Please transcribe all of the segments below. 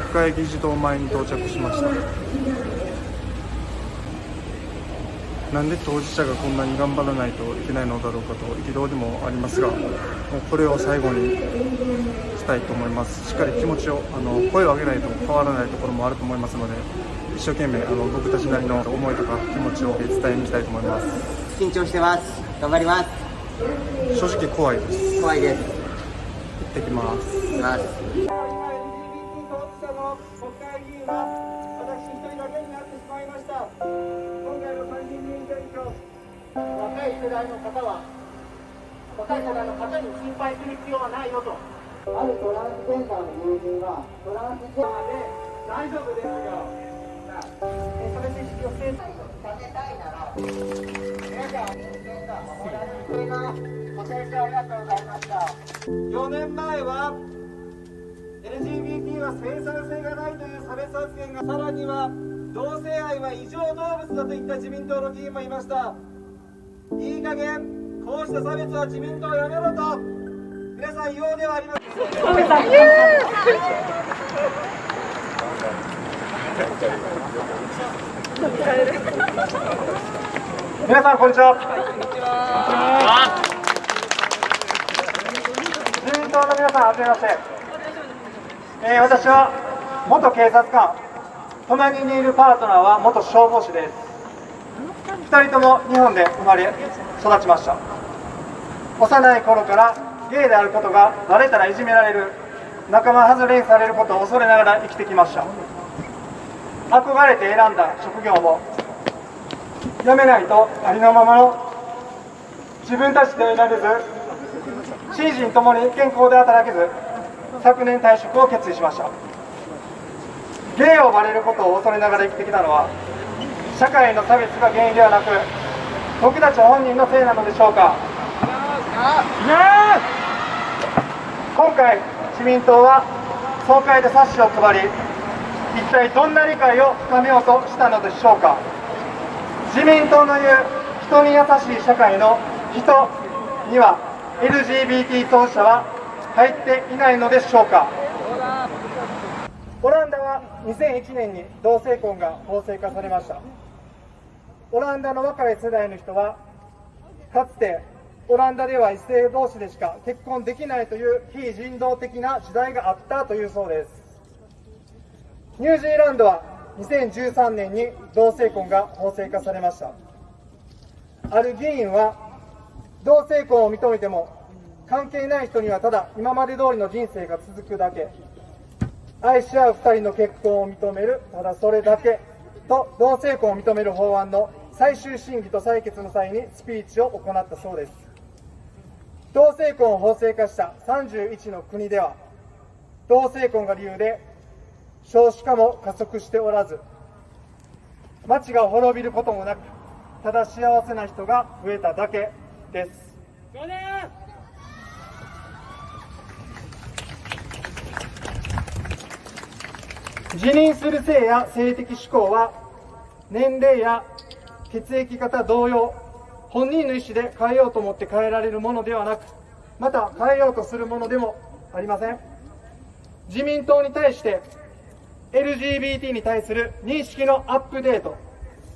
会議事堂前に到着しました。なんで当事者がこんなに頑張らないといけないのだろうかと憤りもありますが、もうこれを最後にしたいと思います。しっかり気持ちを声を上げないと変わらないところもあると思いますので、一生懸命僕たちなりの思いとか気持ちを伝えに行きたいと思います。緊張してます。頑張ります。正直怖いです。怖いです。行ってきます。行きます。今 LGBT 当事者の国会議員は私一人だけになってしまいました。今回の参議院議員選挙、若い世代の方に心配する必要はないよと。あるトランスジェンダーの友人はトランスジェンダーで大丈夫ですよ。それで知識をして立てたいなら皆さんセンター守られるなご清聴ありがとうございました。4年前は LGBT は生産性がないという差別発言が、さらには同性愛は異常動物だといった自民党の議員もいました。いい加減こうした差別は自民党をやめろと皆さん言おうではありませんか。皆さんこんにちは。自民党の皆さん、はじめまして。私は元警察官、隣にいるパートナーは元消防士です。2人とも日本で生まれ育ちました。幼い頃からゲイであることがバレたらいじめられる、仲間外れにされることを恐れながら生きてきました。憧れて選んだ職業も辞めないとありのままの自分たちでいられず、心身ともに健康で働けず、昨年退職を決意しました。ゲイをバレることを恐れながら生きてきたのは、社会の差別が原因ではなく僕たち本人のせいなのでしょうか。今回自民党は総会で冊子を配り、一体どんな理解を深めようとしたのでしょうか。自民党の言う人に優しい社会の人には LGBT 当事者は入っていないのでしょうか。オランダは2001年に同性婚が法制化されました。オランダの若い世代の人はかつてオランダでは異性同士でしか結婚できないという非人道的な時代があったというそうです。ニュージーランドは2013年に同性婚が法制化されました。ある議員は同性婚を認めても関係ない人にはただ今まで通りの人生が続くだけ、愛し合う2人の結婚を認める、ただそれだけと同性婚を認める法案の最終審議と採決の際にスピーチを行ったそうです。同性婚を法制化した31の国では同性婚が理由で少子化も加速しておらず、町が滅びることもなく、ただ幸せな人が増えただけです。自認する性や性的指向は年齢や血液型同様、本人の意思で変えようと思って変えられるものではなく、また変えようとするものでもありません。自民党に対してLGBT に対する認識のアップデート、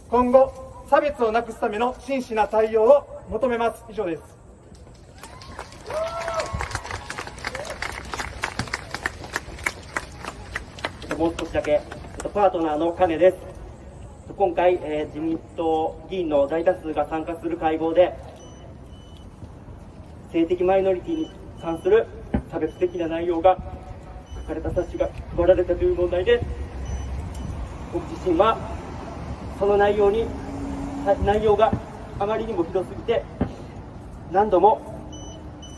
今後差別をなくすための真摯な対応を求めます。以上です。もう少しだけパートナーの金です。今回、自民党議員の大多数が参加する会合で性的マイノリティに関する差別的な内容が書かれた冊子が配られたという問題で、僕自身はその内容があまりにもひどすぎて何度も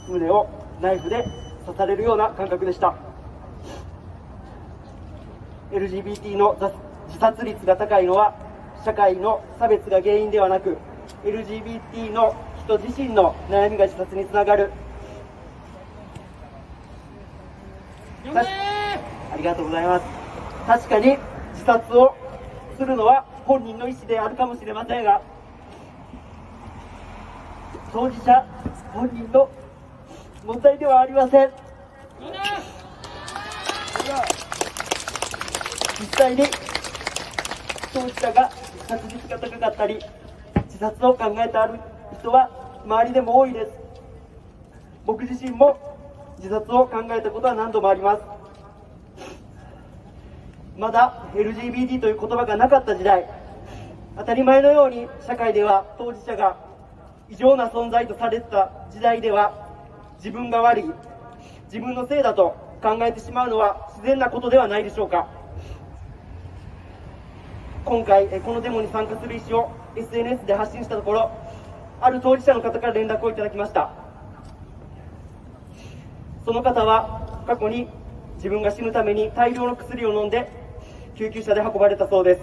胸をナイフで刺されるような感覚でした。 LGBT の自殺率が高いのは社会の差別が原因ではなく LGBT の人自身の悩みが自殺につながる。ありがとうございます。確かに自殺をするのは本人の意思であるかもしれませんが、当事者本人の問題ではありません。実際に当事者が殺率が高かったり自殺を考えてある人は周りでも多いです。僕自身も自殺を考えたことは何度もあります。まだ LGBT という言葉がなかった時代、当たり前のように社会では当事者が異常な存在とされてた時代では、自分が悪い、自分のせいだと考えてしまうのは自然なことではないでしょうか。今回このデモに参加する意思を SNS で発信したところ、ある当事者の方から連絡をいただきました。その方は過去に自分が死ぬために大量の薬を飲んで救急車で運ばれたそうです。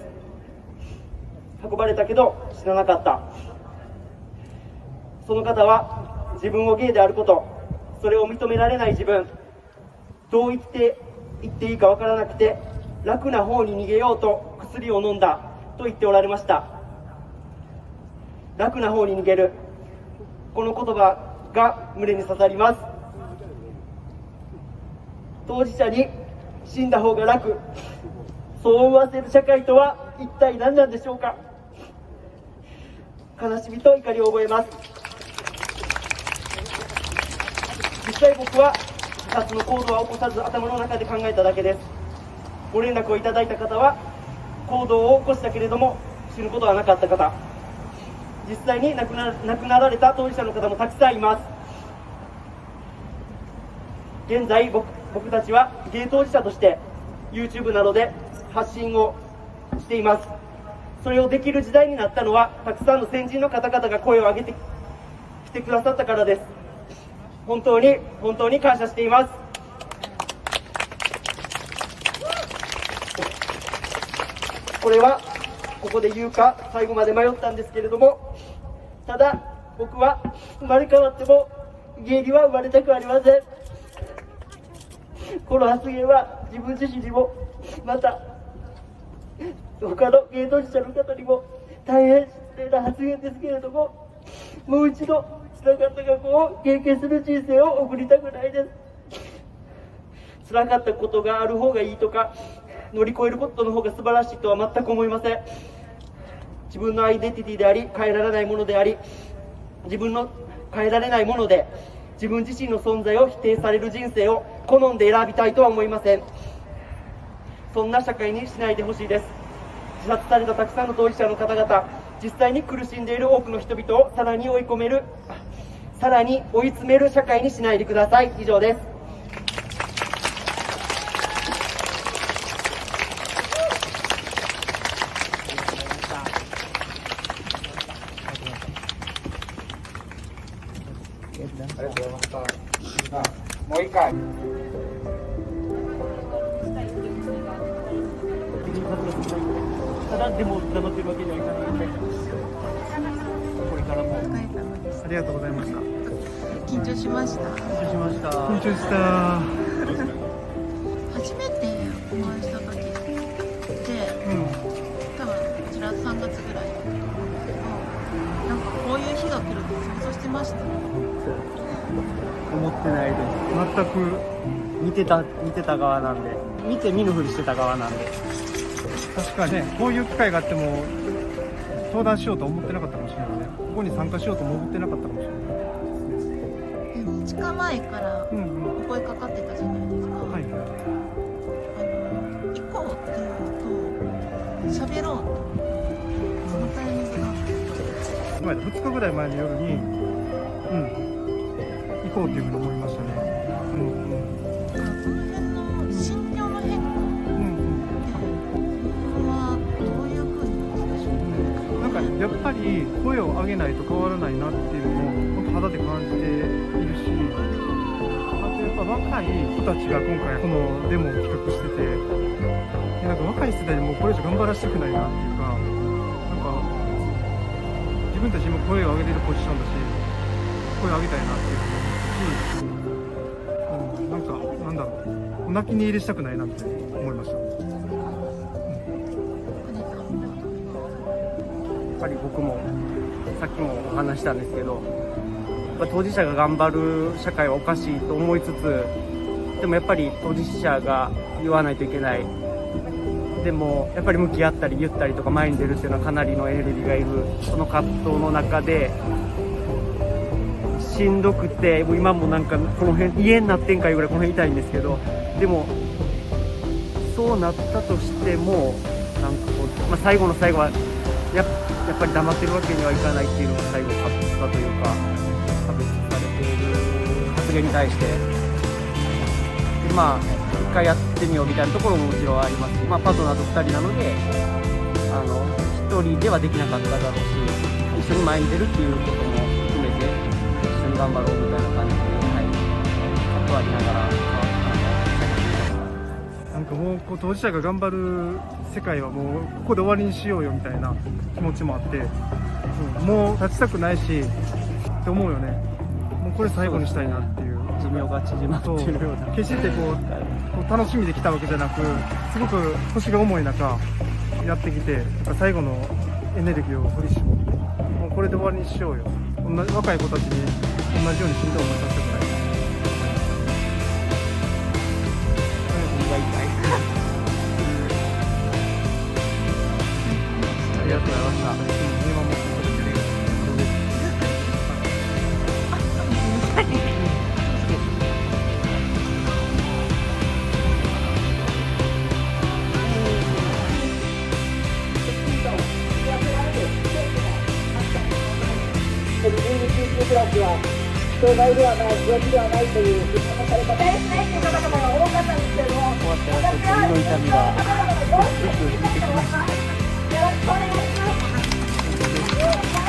運ばれたけど死ななかった。その方は自分をゲイであること、それを認められない自分、どう言っていいかわからなくて楽な方に逃げようと薬を飲んだと言っておられました。楽な方に逃げる、この言葉が胸に刺さります。当事者に死んだ方が楽、そう思わせる社会とは一体何なんでしょうか。悲しみと怒りを覚えます。実際僕は自殺の行動は起こさず頭の中で考えただけです。ご連絡をいただいた方は行動を起こしたけれども死ぬことはなかった方、実際に亡くなられた当事者の方もたくさんいます。現在僕たちはゲイ当事者として YouTube などで発信をしています。それをできる時代になったのはたくさんの先人の方々が声を上げてきてくださったからです。本当に感謝しています。これはここで言うか最後まで迷ったんですけれども、ただ僕は生まれ変わってもゲイには生まれたくありません。この発言は自分自身にもまた他のゲイ当事者の方にも大変失礼な発言ですけれども、もう一度辛かった過去を経験する人生を送りたくないです。辛かったことがある方がいいとか乗り越えることの方が素晴らしいとは全く思いません。自分のアイデンティティであり変えられないものであり、自分の変えられないもので自分自身の存在を否定される人生を好んで選びたいとは思いません。そんな社会にしないでほしいです。自殺されたたくさんの当事者の方々、実際に苦しんでいる多くの人々をさらに追い詰める社会にしないでください。以上です。ありがとうございました。もう一回。ただでも黙ってるわけにはいかないので、これからもありがとうございました。緊張しました。緊張した。初めてお会いした時で、多分1月3月ぐらいだったと思うんだけど、なんかこういう日が来るって想像してました。思ってないです。全く見てた側なんで、見て見ぬふりしてた側なんで。確かね、こういう機会があっても相談しようと思ってなかったかもしれないね。ここに参加しようとも思ってなかったかもしれない2日前からうんうんお声かかってたじゃないですか。はい行こうっていうと喋ろうと、そのタイミングが2日ぐらい前の夜に行こうっていうふうに思いましたね。その辺の心境の変化はどういうふうに感じましょうか。なんかやっぱり声を上げないと変わらないなっていうのを本当肌で感じているし、あとやっぱ若い人たちが今回このデモを企画してて、なんか若い世代でもうこれ以上頑張らせたくないなっていうか、なんか自分たち今声を上げてるポジションだし、声を上げたいなっていうふうに思うし、なんかなんだろう、泣きに入れしたくないなって思いました。やっぱり僕もさっきもお話したんですけど、やっぱ当事者が頑張る社会はおかしいと思いつつ、でもやっぱり当事者が言わないといけないでもやっぱり向き合ったり言ったりとか前に出るっていうのはかなりのエネルギーがいる、その葛藤の中でしんどくて、もう今もなんかこの辺家になってんかいうぐらいこの辺痛いんですけど、でもそうなったとしてもなんかこう、最後の最後はやっぱり黙ってるわけにはいかないっていうのが最後勝ったというか、差別されている発言に対してで一回やってみようみたいなところももちろんあります。パートナーと2人なので1人ではできなかっただろうし、一緒に前に出るっていうことも含めて一緒に頑張ろうみたいな感じで、関わりながらなんかもうこう当事者が頑張る世界はもうここで終わりにしようよみたいな気持ちもあって、もう立ちたくないしって思うよね。もうこれ最後にしたいなっていう。寿命が縮まってるような、決してこう楽しみで来たわけじゃなく、すごく腰が重い中やってきて、やっぱ最後のエネルギーを振り絞って、もうこれで終わりにしようよ、若い子たちに同じように死んでもさせたくない。ありがとうございました。見守ってくれてね。クラスは障害ではない、病気ではないというふうに話された。大事ないという方々が多かったんですけれども、終わったらちょっと胃の痛みがよろしくお願いします。